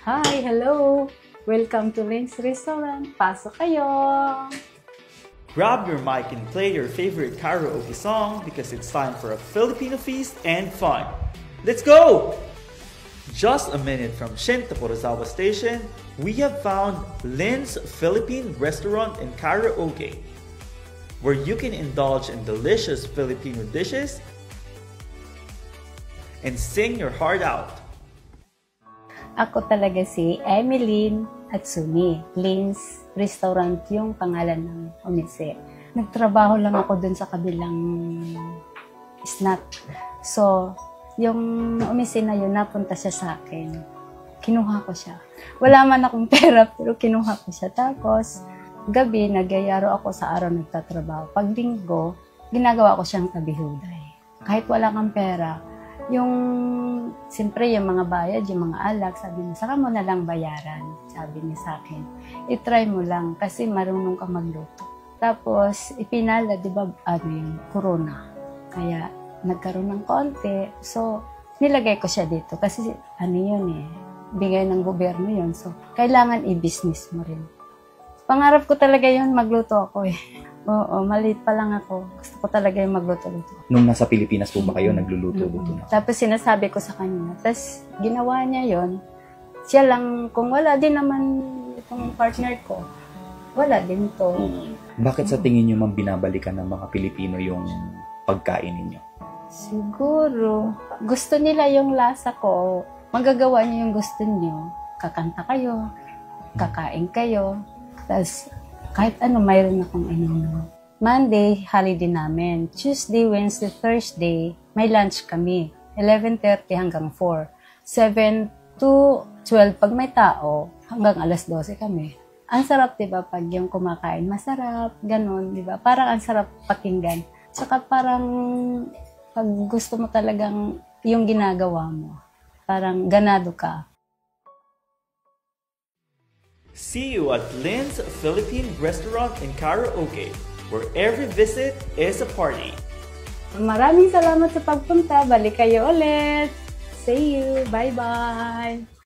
Hi, hello! Welcome to Lynn's Restaurant. Pasok kayo! Grab your mic and play your favorite karaoke song because it's time for a Filipino feast and fun. Let's go! Just a minute from Shinta Porozawa Station, we have found Lynn's Philippine Restaurant and Karaoke, where you can indulge in delicious Filipino dishes and sing your heart out. Ako talaga si Emeline Atsumi. Lynn's Restaurant yung pangalan ng umise. Nagtrabaho lang ako dun sa kabilang snack. So, yung umise na yun, napunta siya sa akin. Kinuha ko siya. Wala man akong pera, pero kinuha ko siya. Tapos, gabi, nagyayaro ako sa araw nagtatrabaho. Pag linggo, ginagawa ko siyang tabihuday. Kahit wala kang pera, siyempre yung mga bayad, yung mga alak, sabi niya, saka mo na lang bayaran, sabi niya sa akin. I-try mo lang kasi marunong ka magluto. Tapos, ipinala, di ba, yung corona. Kaya, nagkaroon ng konti. So, nilagay ko siya dito kasi, bigay ng gobyerno yun. So, kailangan i-business mo rin. Pangarap ko talaga yun, magluto ako . Oo, maliit pa lang ako. Gusto ko talaga yung magluto-luto. Nung nasa Pilipinas po ba kayo, nagluluto-luto na? Tapos sinasabi ko sa kanya. Tapos ginawa niya yon. Siya lang, kung wala din naman itong partner ko, wala din to. Bakit sa tingin niyo binabalikan ng mga Pilipino yung pagkain ninyo? Siguro, gusto nila yung lasa ko. Magagawa niyo yung gusto niyo. Kakanta kayo, kakain kayo. Tapos, kahit mayroon akong Monday, holiday namin. Tuesday, Wednesday, Thursday, may lunch kami. 11:30 hanggang 4. 7 to 12 pag may tao, hanggang alas 12 kami. Ang sarap, diba, pag yung kumakain, masarap, ganun, diba? Parang ang sarap pakinggan. Saka parang, pag gusto mo talagang yung ginagawa mo, parang ganado ka. See you at Lynn's Philippine Restaurant and Karaoke, where every visit is a party. Maraming salamat sa pagpunta. Balik kayo ulit. See you. Bye-bye.